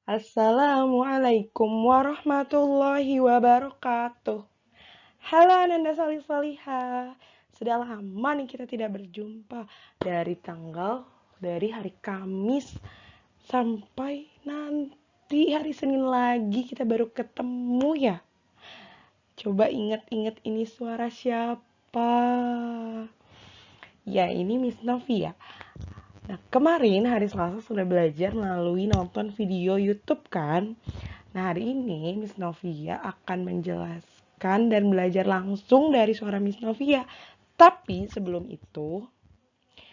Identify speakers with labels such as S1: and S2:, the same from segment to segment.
S1: Assalamualaikum warahmatullahi wabarakatuh. Halo Ananda Salih Salihah. Sudah lama nih kita tidak berjumpa dari hari Kamis sampai nanti hari Senin lagi kita baru ketemu ya. Coba ingat-ingat ini suara siapa? Ya, ini Miss Novi ya. Nah, kemarin hari Selasa sudah belajar melalui nonton video YouTube kan? Nah, hari ini Miss Novia akan menjelaskan dan belajar langsung dari suara Miss Novia. Tapi sebelum itu,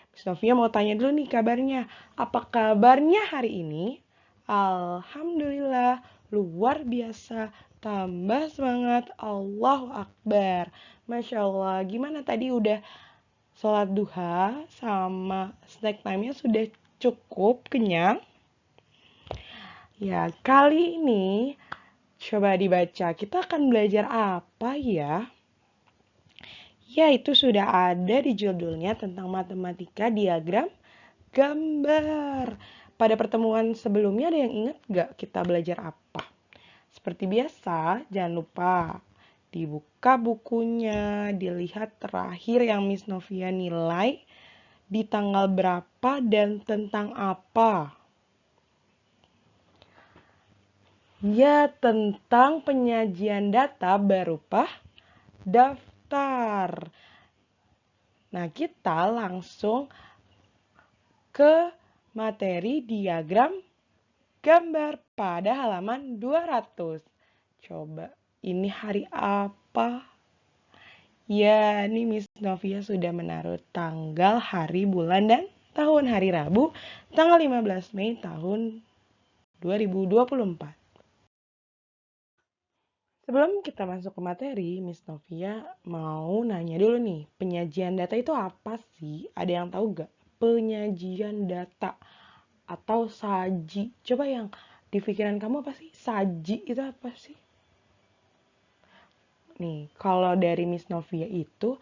S1: Miss Novia mau tanya dulu nih kabarnya. Apa kabarnya hari ini? Alhamdulillah, luar biasa. Tambah semangat, Allahu Akbar. Masya Allah, gimana tadi udah sholat duha sama snack time-nya sudah cukup kenyang? Ya, kali ini coba dibaca. Kita akan belajar apa ya? Ya, itu sudah ada di judulnya tentang matematika diagram gambar. Pada pertemuan sebelumnya ada yang ingat gak kita belajar apa? Seperti biasa, jangan lupa dibuka bukunya, dilihat terakhir yang Miss Novia nilai di tanggal berapa dan tentang apa. Ya, tentang penyajian data berupa daftar. Nah, kita langsung ke materi diagram gambar pada halaman 200. Coba, ini hari apa? Ya, ini Miss Novia sudah menaruh tanggal, hari, bulan, dan tahun hari Rabu, tanggal 15 Mei tahun 2024. Sebelum kita masuk ke materi, Miss Novia mau nanya dulu nih, penyajian data itu apa sih? Ada yang tahu gak? Penyajian data atau saji. Coba yang di pikiran kamu apa sih? Saji itu apa sih? Nih, kalau dari Miss Novia itu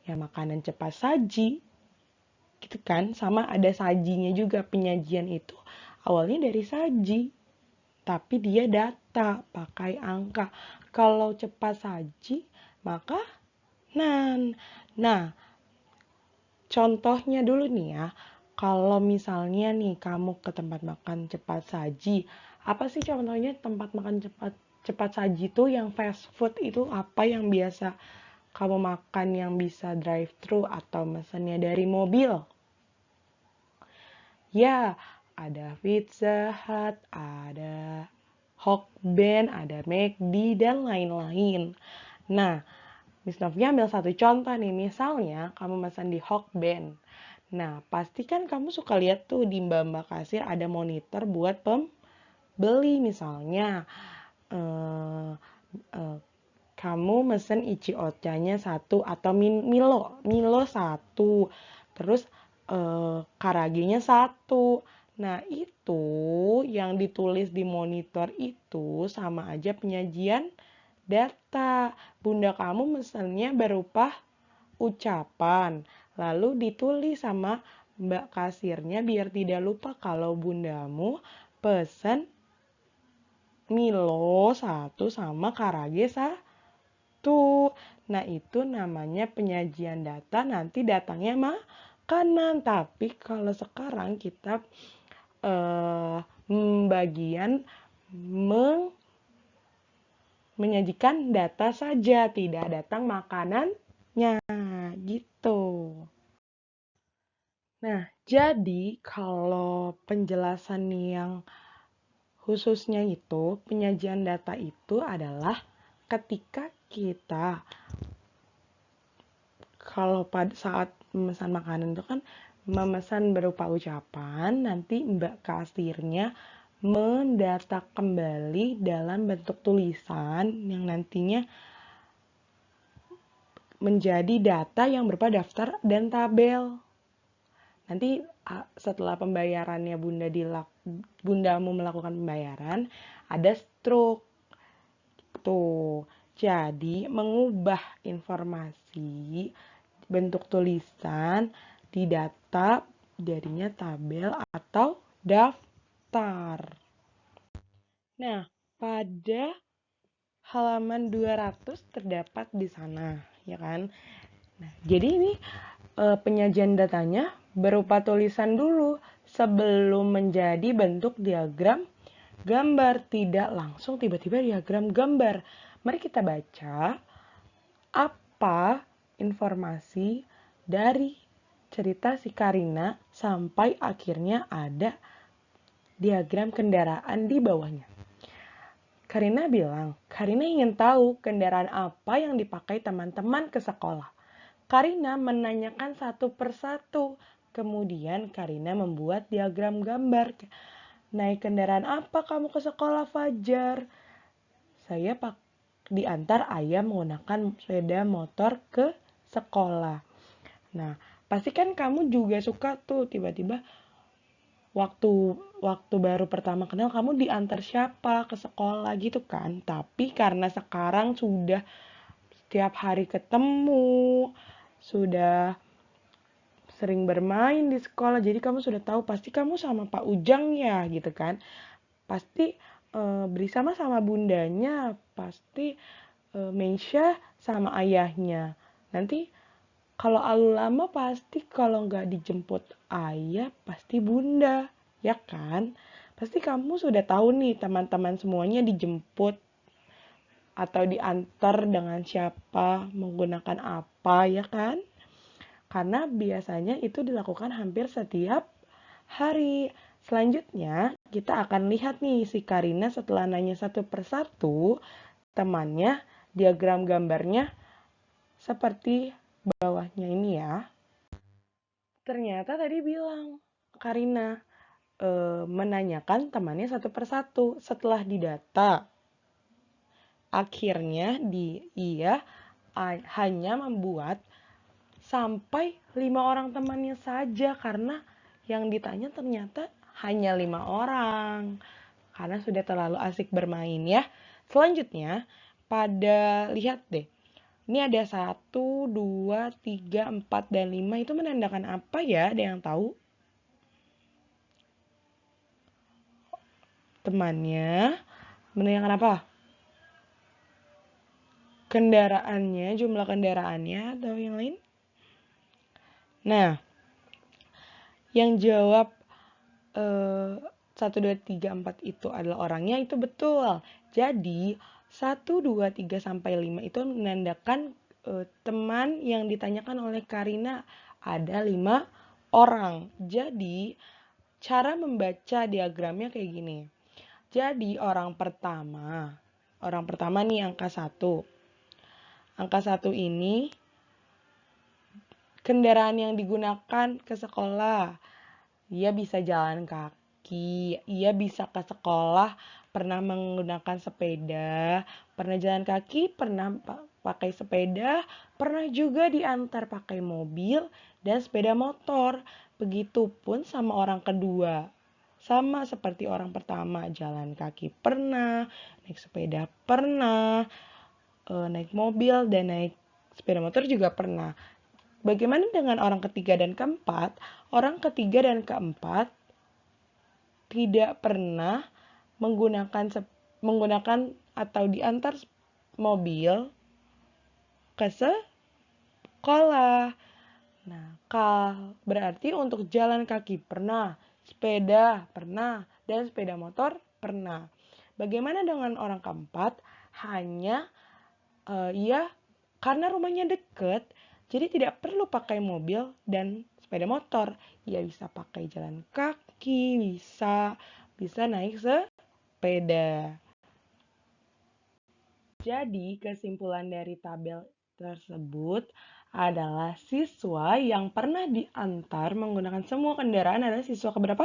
S1: ya makanan cepat saji. Gitu kan? Sama ada sajinya juga. Penyajian itu awalnya dari saji. Tapi dia data, pakai angka. Kalau cepat saji, maka nan. Nah, contohnya dulu nih ya. Kalau misalnya nih kamu ke tempat makan cepat saji, apa sih contohnya tempat makan cepat saji itu yang fast food itu apa yang biasa kamu makan yang bisa drive thru atau mesennya dari mobil? Ya, ada Pizza Hut, ada Hokben, ada McD, dan lain-lain. Nah, Miss Novia ambil satu contoh nih, misalnya kamu pesan di Hokben. Nah, pasti kan kamu suka lihat tuh di mbak-mbak kasir ada monitor buat pembeli. Misalnya, eh, eh, kamu mesen ichi ochanya satu atau Milo satu. Terus karagenya satu. Nah, itu yang ditulis di monitor itu sama aja penyajian data. Bunda kamu mesennya berupa ucapan. Lalu ditulis sama mbak kasirnya biar tidak lupa kalau bundamu pesen Milo satu sama karage satu. Nah, itu namanya penyajian data. Nanti datangnya makanan. Tapi kalau sekarang kita bagian menyajikan data saja, tidak datang makanannya, gitu. Nah, jadi kalau penjelasan yang khususnya itu, penyajian data itu adalah ketika kita kalau pada saat memesan makanan itu kan memesan berupa ucapan, nanti mbak kasirnya mendata kembali dalam bentuk tulisan yang nantinya menjadi data yang berupa daftar dan tabel. Nanti setelah pembayarannya bundamu melakukan pembayaran, ada struk. Tuh, jadi mengubah informasi bentuk tulisan di data jadinya tabel atau daftar. Nah, pada halaman 200 terdapat di sana, ya kan? Nah, jadi ini penyajian datanya berupa tulisan dulu sebelum menjadi bentuk diagram gambar, tidak langsung tiba-tiba diagram gambar. Mari kita baca apa informasi dari cerita si Karina sampai akhirnya ada diagram kendaraan di bawahnya. Karina bilang, Karina ingin tahu kendaraan apa yang dipakai teman-teman ke sekolah. Karina menanyakan satu persatu. Kemudian Karina membuat diagram gambar. Naik kendaraan apa kamu ke sekolah, Fajar? Saya diantar ayah menggunakan sepeda motor ke sekolah. Nah, pasti kan kamu juga suka tuh tiba-tiba waktu baru pertama kenal kamu diantar siapa ke sekolah gitu kan. Tapi karena sekarang sudah setiap hari ketemu, sudah sering bermain di sekolah, jadi kamu sudah tahu pasti kamu sama Pak Ujang ya gitu kan. Pasti Beri sama bundanya, pasti Meisha sama ayahnya. Nanti kalau Alu lama pasti kalau nggak dijemput ayah pasti bunda, ya kan? Pasti kamu sudah tahu nih teman-teman semuanya dijemput atau diantar dengan siapa, menggunakan apa, ya kan? Karena biasanya itu dilakukan hampir setiap hari. Selanjutnya, kita akan lihat nih si Karina setelah nanya satu persatu, temannya, diagram gambarnya seperti bawahnya ini ya. Ternyata tadi bilang, Karina menanyakan temannya satu persatu setelah didata. Akhirnya ia hanya membuat sampai 5 orang temannya saja karena yang ditanya ternyata hanya 5 orang. Karena sudah terlalu asik bermain ya. Selanjutnya, lihat deh. Ini ada 1, 2, 3, 4, dan 5. Itu menandakan apa ya? Ada yang tahu? Temannya menandakan apa? Kendaraannya, jumlah kendaraannya, atau yang lain? Nah, yang jawab 1, 2, 3, 4 itu adalah orangnya, itu betul. Jadi 1, 2, 3, sampai 5 itu menandakan teman yang ditanyakan oleh Karina ada 5 orang. Jadi cara membaca diagramnya kayak gini. Jadi orang pertama nih angka 1. Angka 1 ini kendaraan yang digunakan ke sekolah. Ia bisa jalan kaki, ia bisa ke sekolah, pernah menggunakan sepeda, pernah jalan kaki, pernah pakai sepeda, pernah juga diantar pakai mobil dan sepeda motor. Begitupun sama orang kedua. Sama seperti orang pertama, jalan kaki pernah, naik sepeda pernah, naik mobil dan naik sepeda motor juga pernah. Bagaimana dengan orang ketiga dan keempat? Orang ketiga dan keempat tidak pernah menggunakan atau diantar mobil ke sekolah. Nah, berarti untuk jalan kaki pernah, sepeda pernah, dan sepeda motor pernah. Bagaimana dengan orang keempat? Hanya ia karena rumahnya dekat, jadi tidak perlu pakai mobil dan sepeda motor. Ia bisa pakai jalan kaki, bisa naik sepeda. Jadi, kesimpulan dari tabel tersebut adalah siswa yang pernah diantar menggunakan semua kendaraan adalah siswa keberapa?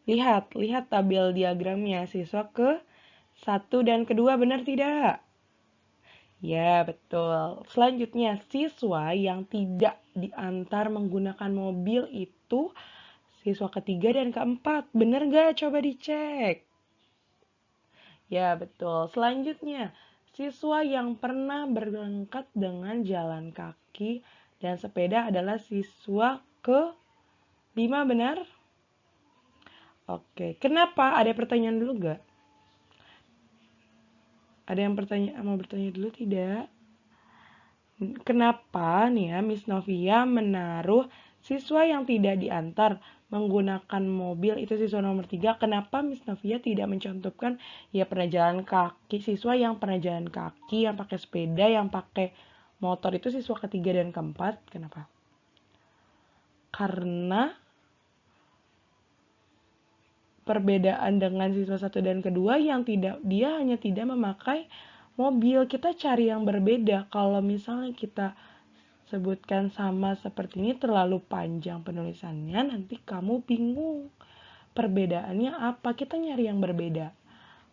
S1: Lihat tabel diagramnya. Siswa ke 1 dan kedua, benar tidak? Ya, betul. Selanjutnya, siswa yang tidak diantar menggunakan mobil itu siswa ketiga dan keempat. Benar gak? Coba dicek. Ya, betul. Selanjutnya, siswa yang pernah berangkat dengan jalan kaki dan sepeda adalah siswa ke-5, benar? Oke, kenapa? Ada pertanyaan dulu gak? Ada yang mau bertanya dulu tidak? Kenapa nih ya Miss Novia menaruh siswa yang tidak diantar menggunakan mobil itu siswa nomor 3? Kenapa Miss Novia tidak mencontohkan ya pernah jalan kaki, siswa yang pernah jalan kaki, yang pakai sepeda, yang pakai motor itu siswa ketiga dan keempat? Kenapa? Karena perbedaan dengan siswa satu dan kedua yang dia hanya tidak memakai mobil. Kita cari yang berbeda. Kalau misalnya kita sebutkan sama seperti ini terlalu panjang penulisannya, nanti kamu bingung. Perbedaannya apa? Kita nyari yang berbeda.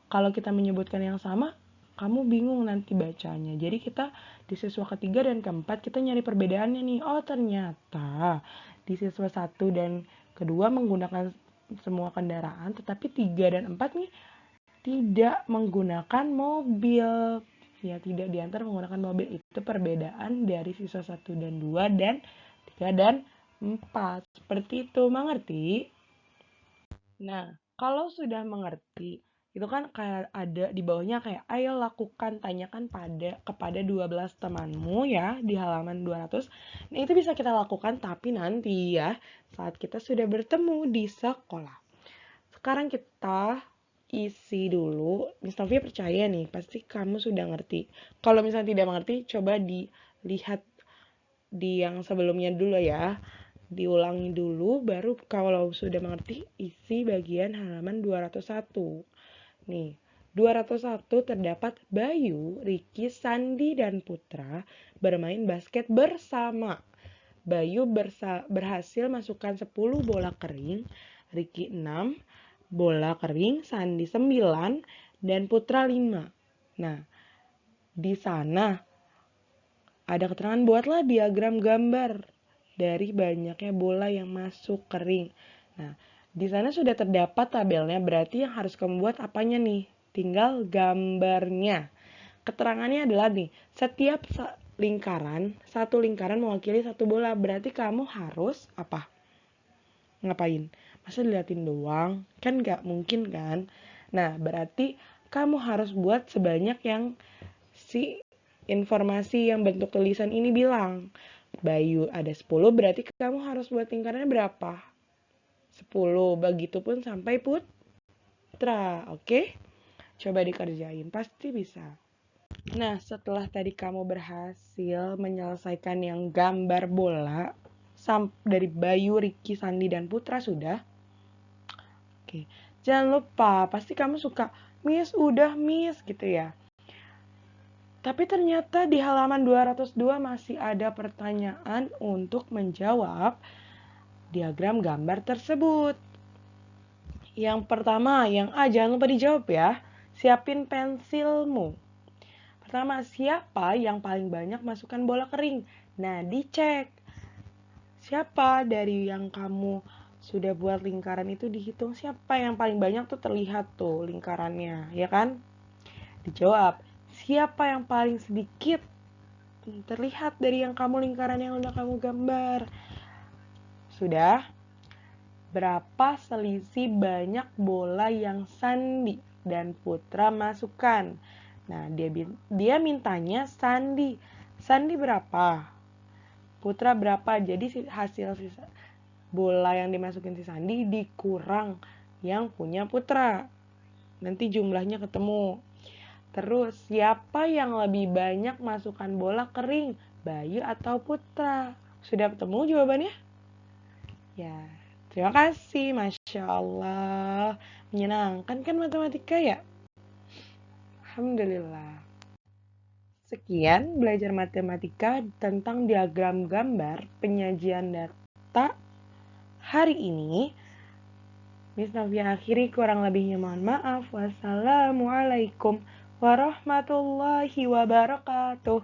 S1: Kalau kita menyebutkan yang sama, kamu bingung nanti bacanya. Jadi kita di siswa ketiga dan keempat kita nyari perbedaannya nih. Oh ternyata di siswa satu dan kedua menggunakan semua kendaraan, tetapi 3 dan 4 nih tidak menggunakan mobil. Ya, tidak diantar menggunakan mobil. Itu perbedaan dari siswa 1 dan 2 dan 3 dan 4. Seperti itu, mengerti? Nah, kalau sudah mengerti, itu kan kayak ada di bawahnya kayak ayo lakukan, tanyakan kepada 12 temanmu ya di halaman 200. Nah, itu bisa kita lakukan tapi nanti ya saat kita sudah bertemu di sekolah. Sekarang kita isi dulu. Miss Novia percaya nih, pasti kamu sudah ngerti. Kalau misalnya tidak mengerti, coba dilihat di yang sebelumnya dulu ya. Diulangi dulu, baru kalau sudah mengerti, isi bagian halaman 201. Nih, 201 terdapat Bayu, Riki, Sandi, dan Putra bermain basket bersama. Bayu berhasil masukkan 10 bola kering, Riki 6 bola kering, Sandi 9, dan Putra 5. Nah, di sana ada keterangan buatlah diagram gambar dari banyaknya bola yang masuk kering. Nah, di sana sudah terdapat tabelnya, berarti yang harus kamu buat apanya nih? Tinggal gambarnya. Keterangannya adalah nih, setiap satu lingkaran mewakili satu bola, berarti kamu harus apa? Ngapain? Masa diliatin doang? Kan nggak mungkin kan? Nah, berarti kamu harus buat sebanyak yang si informasi yang bentuk tulisan ini bilang. Bayu ada 10, berarti kamu harus buat lingkarannya berapa? 10. Begitupun sampai Putra. Oke? Coba dikerjain, pasti bisa. Nah, setelah tadi kamu berhasil menyelesaikan yang gambar bola dari Bayu, Riki, Sandi, dan Putra sudah. Oke, jangan lupa, pasti kamu suka, Miss, udah Miss, gitu ya. Tapi ternyata di halaman 202 masih ada pertanyaan untuk menjawab diagram gambar tersebut. Yang pertama, yang A, jangan lupa dijawab ya. Siapin pensilmu. Pertama, siapa yang paling banyak masukkan bola kering? Nah, dicek. Siapa dari yang kamu sudah buat lingkaran itu dihitung siapa yang paling banyak tuh terlihat tuh lingkarannya, ya kan? Dijawab, siapa yang paling sedikit terlihat dari yang kamu lingkaran yang udah kamu gambar? Sudah? Berapa selisih banyak bola yang Sandi dan Putra masukkan? Nah, dia mintanya Sandi. Sandi berapa? Putra berapa? Jadi hasil sisa bola yang dimasukin si Sandi dikurang yang punya Putra. Nanti jumlahnya ketemu. Terus, siapa yang lebih banyak masukkan bola kering? Bayu atau Putra? Sudah ketemu jawabannya? Ya, terima kasih. Masya Allah. Menyenangkan kan matematika ya? Alhamdulillah. Sekian belajar matematika tentang diagram gambar penyajian data hari ini. Miss Novia akhiri, kurang lebihnya mohon maaf. Wassalamualaikum warahmatullahi wabarakatuh.